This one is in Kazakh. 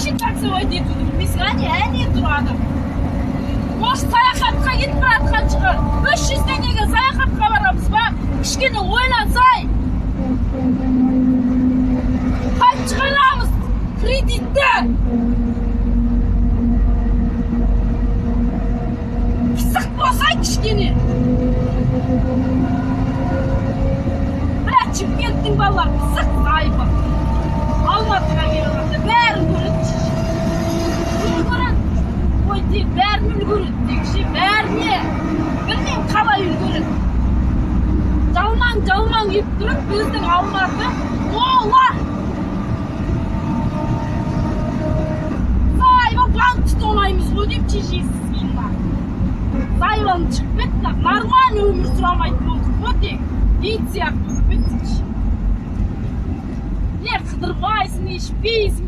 вообще танцевать етуді білмейсің, әне тұрады. Может, саяхатқа кетіп баратқан шығар. 300 теңгеге саяхатқа барамыз ба? Кішкене ойлансай. Қайт шығарамыз кредитті. Пысық болсай кішкене. Чемпионттың балалары пысық айбы. Алматыға келгенде бәрін көреді. Ой, тек бәрін үлгереді. Текше бәріне. Білмеймін қалай үлгереді. Жалмаң еп тұрып, біздің Алматы ола. Зайба банкты тонаймыз ғой деп шешесіз келді. Зайбаны шығып кетті. Нормально өмір сұрамайды болдық қой тек. Ит сияқты. Не қыдырмайсың, не ішпейсің,